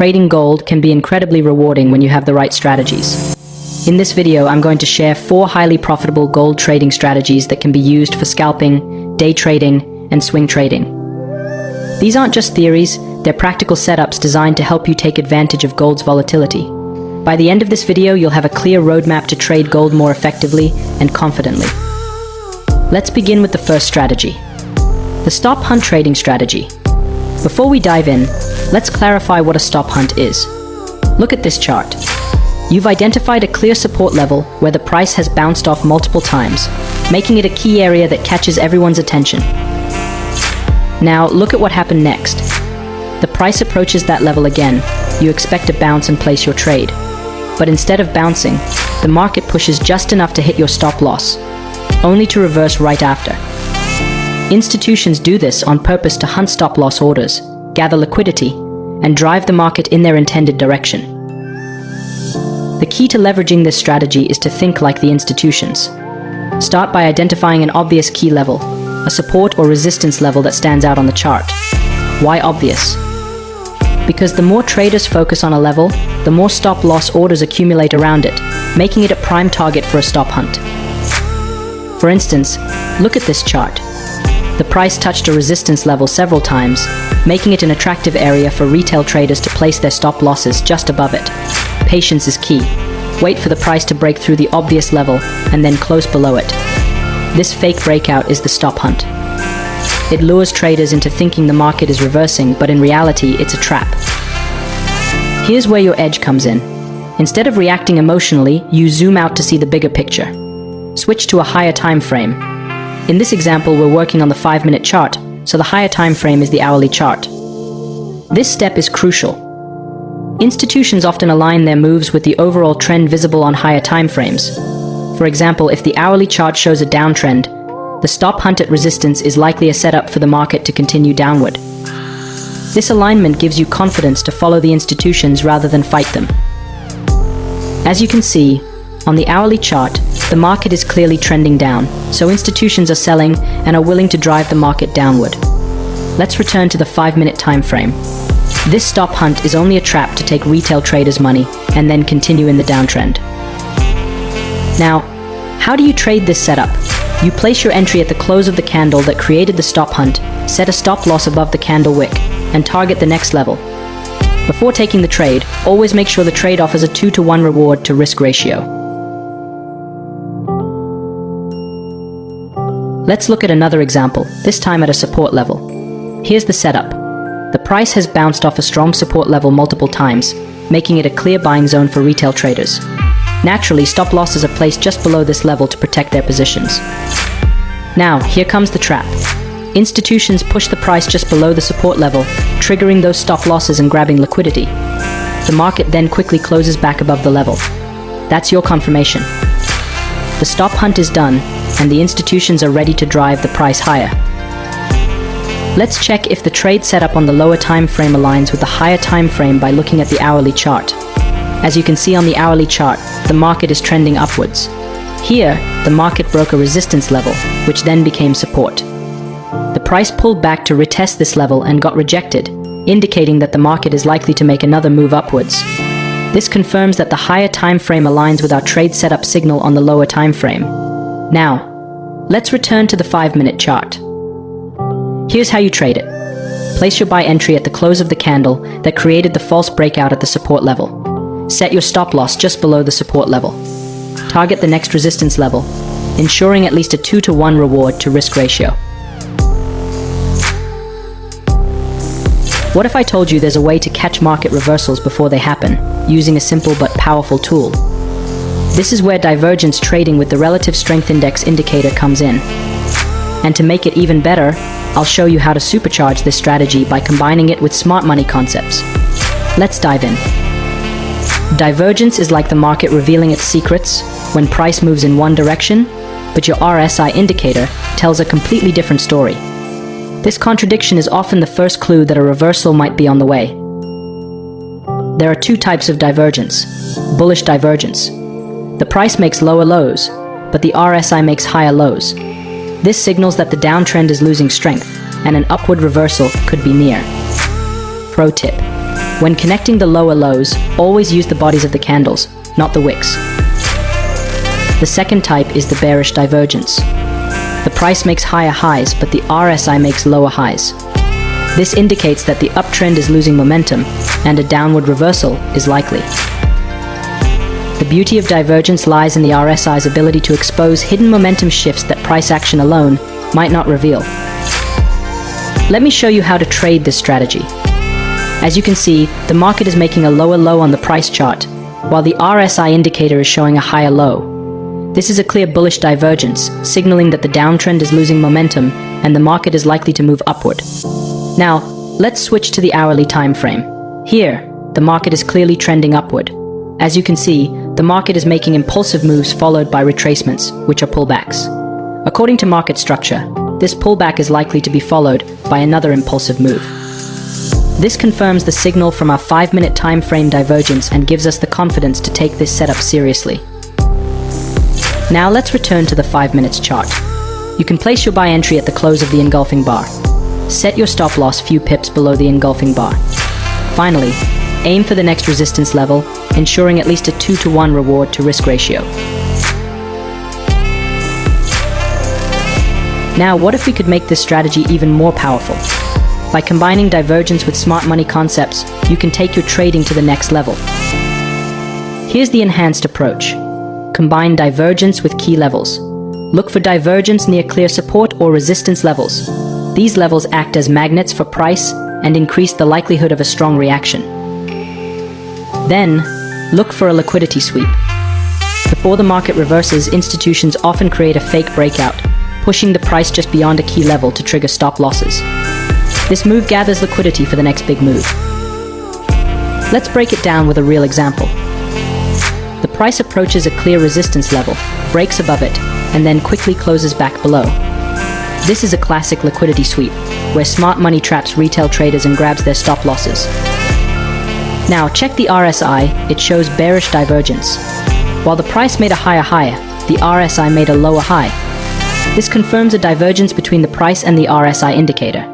Trading gold can be incredibly rewarding when you have the right strategies. In this video, I'm going to share 4 highly profitable gold trading strategies that can be used for scalping, day trading, and swing trading. These aren't just theories, they're practical setups designed to help you take advantage of gold's volatility. By the end of this video, you'll have a clear roadmap to trade gold more effectively and confidently. Let's begin with the first strategy, the stop hunt trading strategy. Before we dive in, let's clarify what a stop hunt is. Look at this chart. You've identified a clear support level where the price has bounced off multiple times, making it a key area that catches everyone's attention. Now, look at what happened next. The price approaches that level again. You expect to bounce and place your trade. But instead of bouncing, the market pushes just enough to hit your stop loss, only to reverse right after. Institutions do this on purpose to hunt stop loss orders, gather liquidity, and drive the market in their intended direction. The key to leveraging this strategy is to think like the institutions. Start by identifying an obvious key level, a support or resistance level that stands out on the chart. Why obvious? Because the more traders focus on a level, the more stop loss orders accumulate around it, making it a prime target for a stop hunt. For instance, look at this chart. The price touched a resistance level several times, making it an attractive area for retail traders to place their stop losses just above it. Patience is key. Wait for the price to break through the obvious level and then close below it. This fake breakout is the stop hunt. It lures traders into thinking the market is reversing, but in reality, it's a trap. Here's where your edge comes in. Instead of reacting emotionally, you zoom out to see the bigger picture. Switch to a higher time frame. In this example, we're working on the 5-minute chart, so the higher time frame is the hourly chart. This step is crucial. Institutions often align their moves with the overall trend visible on higher time frames. For example, if the hourly chart shows a downtrend, the stop hunt at resistance is likely a setup for the market to continue downward. This alignment gives you confidence to follow the institutions rather than fight them. As you can see, on the hourly chart, the market is clearly trending down, so institutions are selling and are willing to drive the market downward. Let's return to the 5-minute time frame. This stop hunt is only a trap to take retail traders' money and then continue in the downtrend. Now, how do you trade this setup? You place your entry at the close of the candle that created the stop hunt, set a stop loss above the candle wick, and target the next level. Before taking the trade, always make sure the trade offers a 2-to-1 reward to risk ratio. Let's look at another example, this time at a support level. Here's the setup. The price has bounced off a strong support level multiple times, making it a clear buying zone for retail traders. Naturally, stop losses are placed just below this level to protect their positions. Now, here comes the trap. Institutions push the price just below the support level, triggering those stop losses and grabbing liquidity. The market then quickly closes back above the level. That's your confirmation. The stop hunt is done, and the institutions are ready to drive the price higher. Let's check if the trade setup on the lower time frame aligns with the higher time frame by looking at the hourly chart. As you can see on the hourly chart, the market is trending upwards. Here, the market broke a resistance level, which then became support. The price pulled back to retest this level and got rejected, indicating that the market is likely to make another move upwards. This confirms that the higher time frame aligns with our trade setup signal on the lower time frame. Now, let's return to the 5-minute chart. Here's how you trade it. Place your buy entry at the close of the candle that created the false breakout at the support level. Set your stop loss just below the support level. Target the next resistance level, ensuring at least a 2-to-1 reward to risk ratio. What if I told you there's a way to catch market reversals before they happen, using a simple but powerful tool? This is where divergence trading with the relative strength index indicator comes in. And to make it even better, I'll show you how to supercharge this strategy by combining it with smart money concepts. Let's dive in. Divergence is like the market revealing its secrets when price moves in one direction, but your RSI indicator tells a completely different story. This contradiction is often the first clue that a reversal might be on the way. There are 2 types of divergence. Bullish divergence. The price makes lower lows, but the RSI makes higher lows. This signals that the downtrend is losing strength, and an upward reversal could be near. Pro tip: When connecting the lower lows, always use the bodies of the candles, not the wicks. The second type is the bearish divergence. The price makes higher highs, but the RSI makes lower highs. This indicates that the uptrend is losing momentum and a downward reversal is likely. The beauty of divergence lies in the RSI's ability to expose hidden momentum shifts that price action alone might not reveal. Let me show you how to trade this strategy. As you can see, the market is making a lower low on the price chart, while the RSI indicator is showing a higher low. This is a clear bullish divergence, signaling that the downtrend is losing momentum and the market is likely to move upward. Now, let's switch to the hourly time frame. Here, the market is clearly trending upward. As you can see, the market is making impulsive moves followed by retracements, which are pullbacks. According to market structure, this pullback is likely to be followed by another impulsive move. This confirms the signal from our 5-minute time frame divergence and gives us the confidence to take this setup seriously. Now let's return to the 5 minutes chart. You can place your buy entry at the close of the engulfing bar. Set your stop loss few pips below the engulfing bar. Finally, aim for the next resistance level, ensuring at least a 2-to-1 reward to risk ratio. Now, what if we could make this strategy even more powerful? By combining divergence with smart money concepts, you can take your trading to the next level. Here's the enhanced approach. Combine divergence with key levels. Look for divergence near clear support or resistance levels. These levels act as magnets for price and increase the likelihood of a strong reaction. Then, look for a liquidity sweep. Before the market reverses, institutions often create a fake breakout, pushing the price just beyond a key level to trigger stop losses. This move gathers liquidity for the next big move. Let's break it down with a real example. The price approaches a clear resistance level, breaks above it, and then quickly closes back below. This is a classic liquidity sweep, where smart money traps retail traders and grabs their stop losses. Now check the RSI, it shows bearish divergence. While the price made a higher high, the RSI made a lower high. This confirms a divergence between the price and the RSI indicator.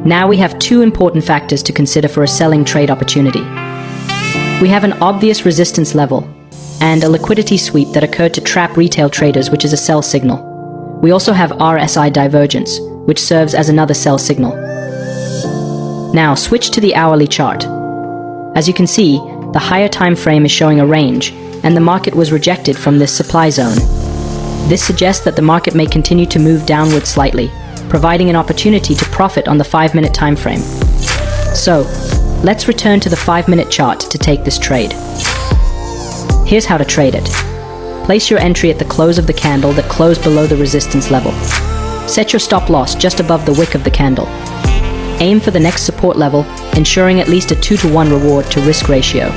Now we have two important factors to consider for a selling trade opportunity. We have an obvious resistance level and a liquidity sweep that occurred to trap retail traders, which is a sell signal. We also have RSI divergence, which serves as another sell signal. Now switch to the hourly chart. As you can see, the higher time frame is showing a range, and the market was rejected from this supply zone. This suggests that the market may continue to move downward slightly, providing an opportunity to profit on the 5-minute time frame. So, let's return to the 5-minute chart to take this trade. Here's how to trade it. Place your entry at the close of the candle that closed below the resistance level. Set your stop loss just above the wick of the candle. Aim for the next support level, ensuring at least a 2-to-1 reward to risk ratio.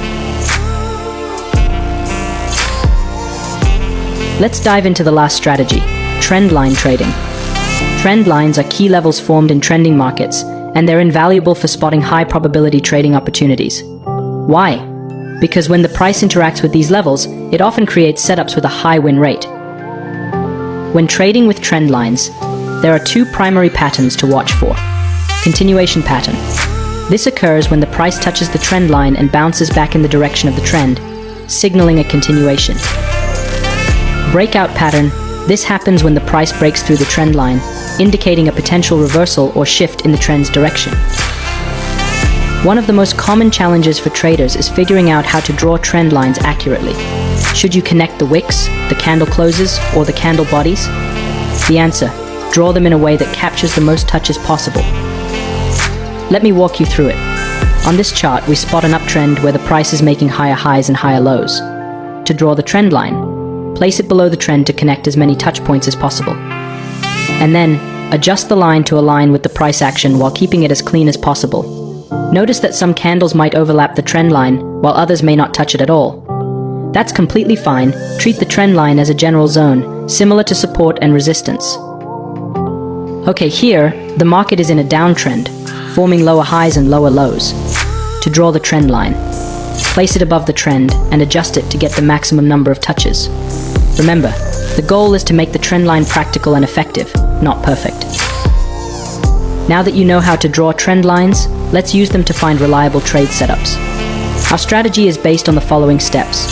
Let's dive into the last strategy, trend line trading. Trend lines are key levels formed in trending markets, and they're invaluable for spotting high probability trading opportunities. Why? Because when the price interacts with these levels, it often creates setups with a high win rate. When trading with trend lines, there are two primary patterns to watch for. Continuation pattern. This occurs when the price touches the trend line and bounces back in the direction of the trend, signaling a continuation. Breakout pattern. This happens when the price breaks through the trend line, indicating a potential reversal or shift in the trend's direction. One of the most common challenges for traders is figuring out how to draw trend lines accurately. Should you connect the wicks, the candle closes, or the candle bodies? The answer: draw them in a way that captures the most touches possible. Let me walk you through it. On this chart, we spot an uptrend where the price is making higher highs and higher lows. To draw the trend line, place it below the trend to connect as many touch points as possible. And then, adjust the line to align with the price action while keeping it as clean as possible. Notice that some candles might overlap the trend line, while others may not touch it at all. That's completely fine. Treat the trend line as a general zone, similar to support and resistance. Okay, here, the market is in a downtrend, forming lower highs and lower lows. To draw the trend line, place it above the trend and adjust it to get the maximum number of touches. Remember, the goal is to make the trend line practical and effective, not perfect. Now that you know how to draw trend lines, let's use them to find reliable trade setups. Our strategy is based on the following steps.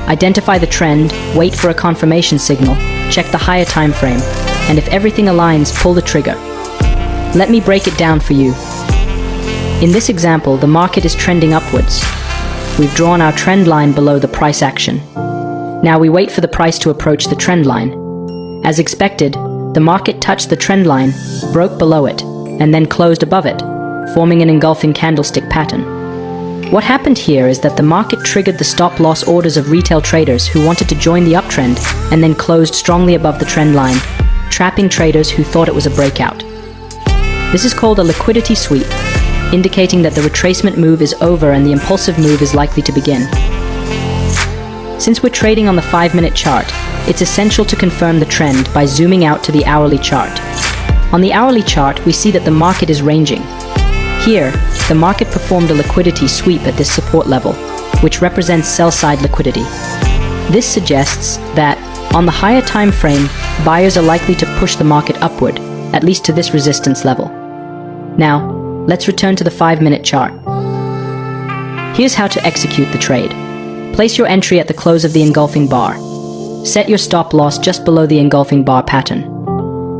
Identify the trend, wait for a confirmation signal, check the higher time frame, and if everything aligns, pull the trigger. Let me break it down for you. In this example, the market is trending upwards. We've drawn our trend line below the price action. Now we wait for the price to approach the trend line. As expected, the market touched the trend line, broke below it, and then closed above it, forming an engulfing candlestick pattern. What happened here is that the market triggered the stop-loss orders of retail traders who wanted to join the uptrend and then closed strongly above the trend line, trapping traders who thought it was a breakout. This is called a liquidity sweep, indicating that the retracement move is over and the impulsive move is likely to begin. Since we're trading on the 5-minute chart, it's essential to confirm the trend by zooming out to the hourly chart. On the hourly chart, we see that the market is ranging. Here, the market performed a liquidity sweep at this support level, which represents sell-side liquidity. This suggests that, on the higher time frame, buyers are likely to push the market upward, at least to this resistance level. Now, let's return to the 5-minute chart. Here's how to execute the trade. Place your entry at the close of the engulfing bar. Set your stop loss just below the engulfing bar pattern.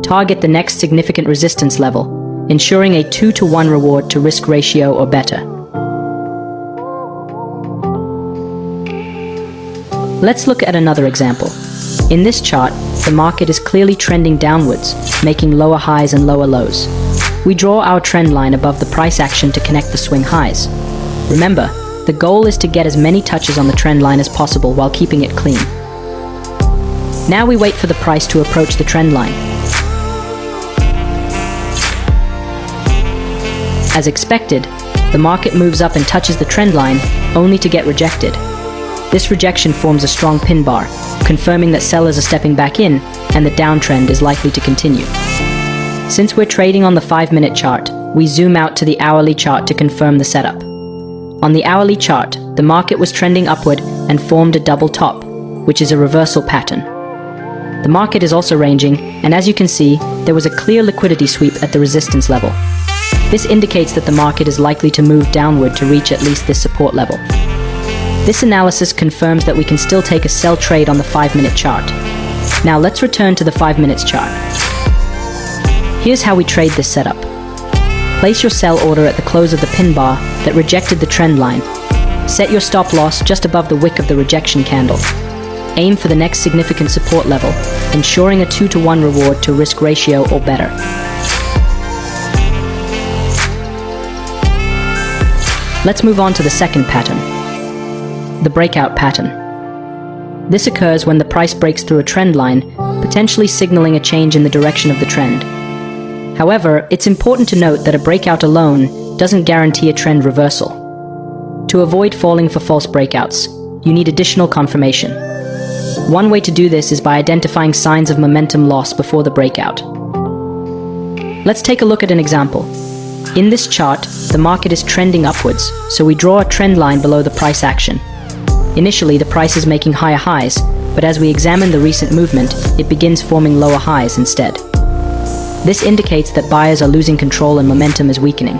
Target the next significant resistance level, ensuring a 2-to-1 reward to risk ratio or better. Let's look at another example. In this chart, the market is clearly trending downwards, making lower highs and lower lows. We draw our trend line above the price action to connect the swing highs. Remember, the goal is to get as many touches on the trend line as possible while keeping it clean. Now we wait for the price to approach the trend line. As expected, the market moves up and touches the trend line, only to get rejected. This rejection forms a strong pin bar, confirming that sellers are stepping back in and the downtrend is likely to continue. Since we're trading on the 5-minute chart, we zoom out to the hourly chart to confirm the setup. On the hourly chart, the market was trending upward and formed a double top, which is a reversal pattern. The market is also ranging, and as you can see, there was a clear liquidity sweep at the resistance level. This indicates that the market is likely to move downward to reach at least this support level. This analysis confirms that we can still take a sell trade on the 5-minute chart. Now let's return to the 5 minutes chart. Here's how we trade this setup. Place your sell order at the close of the pin bar that rejected the trend line. Set your stop loss just above the wick of the rejection candle. Aim for the next significant support level, ensuring a 2-to-1 reward to risk ratio or better. Let's move on to the second pattern, the breakout pattern. This occurs when the price breaks through a trend line, potentially signaling a change in the direction of the trend. However, it's important to note that a breakout alone doesn't guarantee a trend reversal. To avoid falling for false breakouts, you need additional confirmation. One way to do this is by identifying signs of momentum loss before the breakout. Let's take a look at an example. In this chart, the market is trending upwards, so we draw a trend line below the price action. Initially, the price is making higher highs, but as we examine the recent movement, it begins forming lower highs instead. This indicates that buyers are losing control and momentum is weakening.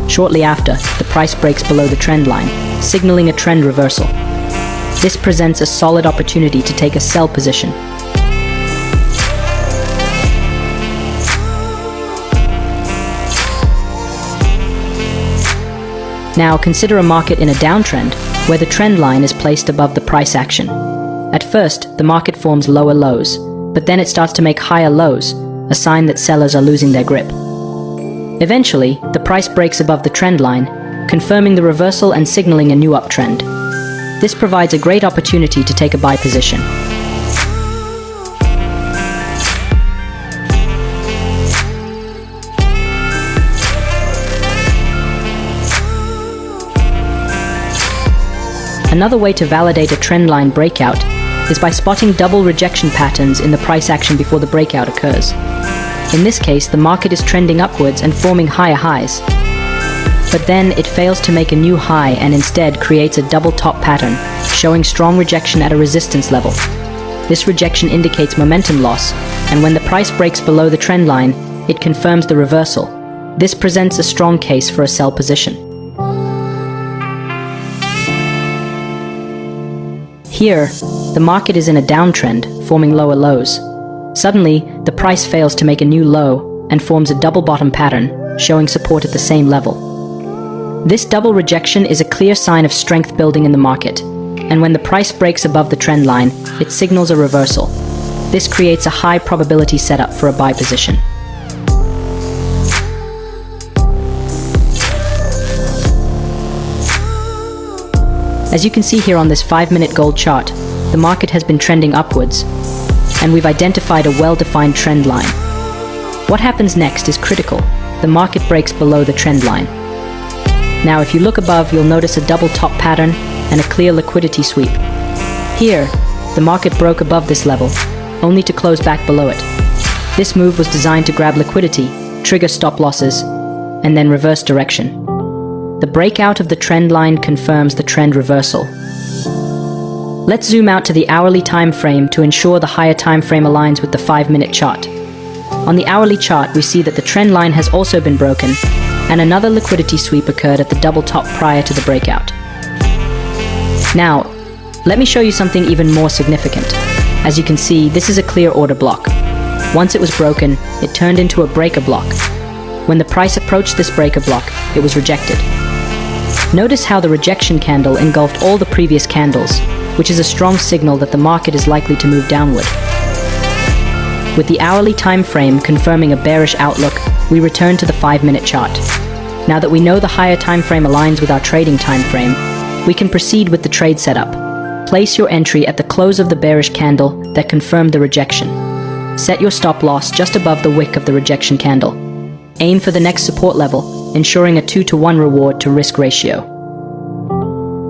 Shortly after, the price breaks below the trend line, signaling a trend reversal. This presents a solid opportunity to take a sell position. Now consider a market in a downtrend, where the trend line is placed above the price action. At first, the market forms lower lows, but then it starts to make higher lows, a sign that sellers are losing their grip. Eventually, the price breaks above the trend line, confirming the reversal and signaling a new uptrend. This provides a great opportunity to take a buy position. Another way to validate a trendline breakout is by spotting double rejection patterns in the price action before the breakout occurs. In this case, the market is trending upwards and forming higher highs. But then it fails to make a new high and instead creates a double top pattern, showing strong rejection at a resistance level. This rejection indicates momentum loss, and when the price breaks below the trend line, it confirms the reversal, This presents a strong case for a sell position. Here, the market is in a downtrend, forming lower lows. Suddenly, the price fails to make a new low and forms a double bottom pattern, showing support at the same level. This double rejection is a clear sign of strength building in the market, and when the price breaks above the trend line, it signals a reversal. This creates a high probability setup for a buy position. As you can see here on this 5-minute gold chart, the market has been trending upwards, and we've identified a well-defined trend line. What happens next is critical. The market breaks below the trend line. Now, if you look above, you'll notice a double top pattern and a clear liquidity sweep. Here, the market broke above this level, only to close back below it. This move was designed to grab liquidity, trigger stop losses, and then reverse direction. The breakout of the trend line confirms the trend reversal. Let's zoom out to the hourly time frame to ensure the higher time frame aligns with the 5-minute chart. On the hourly chart, we see that the trend line has also been broken, and another liquidity sweep occurred at the double top prior to the breakout. Now, let me show you something even more significant. As you can see, this is a clear order block. Once it was broken, it turned into a breaker block. When the price approached this breaker block, it was rejected. Notice how the rejection candle engulfed all the previous candles, which is a strong signal that the market is likely to move downward. With the hourly time frame confirming a bearish outlook, we return to the 5-minute chart. Now that we know the higher time frame aligns with our trading time frame, we can proceed with the trade setup. Place your entry at the close of the bearish candle that confirmed the rejection. Set your stop loss just above the wick of the rejection candle. Aim for the next support level, ensuring a 2-to-1 reward to risk ratio.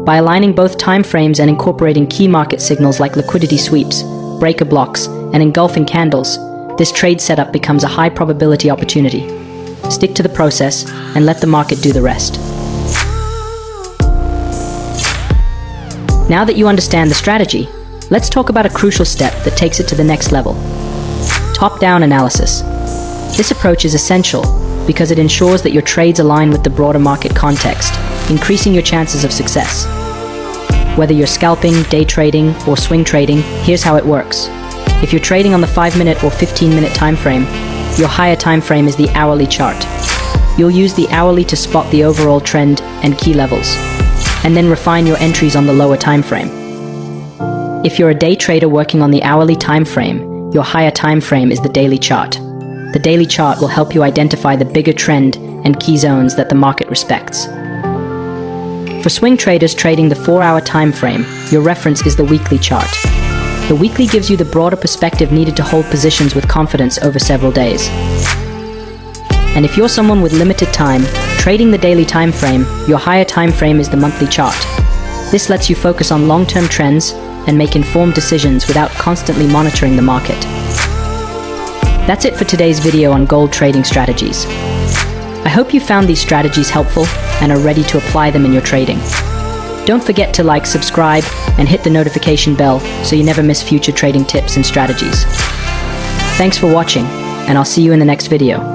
By aligning both time frames and incorporating key market signals like liquidity sweeps, breaker blocks, and engulfing candles, this trade setup becomes a high probability opportunity. Stick to the process and let the market do the rest. Now that you understand the strategy, let's talk about a crucial step that takes it to the next level. Top-down analysis. This approach is essential because it ensures that your trades align with the broader market context, increasing your chances of success. Whether you're scalping, day trading, or swing trading, here's how it works. If you're trading on the 5-minute or 15-minute time frame, your higher time frame is the hourly chart. You'll use the hourly to spot the overall trend and key levels, and then refine your entries on the lower time frame. If you're a day trader working on the hourly time frame, your higher time frame is the daily chart. The daily chart will help you identify the bigger trend and key zones that the market respects. For swing traders trading the 4-hour time frame, your reference is the weekly chart. The weekly gives you the broader perspective needed to hold positions with confidence over several days. And if you're someone with limited time, trading the daily time frame, your higher time frame is the monthly chart. This lets you focus on long-term trends and make informed decisions without constantly monitoring the market. That's it for today's video on gold trading strategies. I hope you found these strategies helpful and are ready to apply them in your trading. Don't forget to like, subscribe, and hit the notification bell so you never miss future trading tips and strategies. Thanks for watching, and I'll see you in the next video.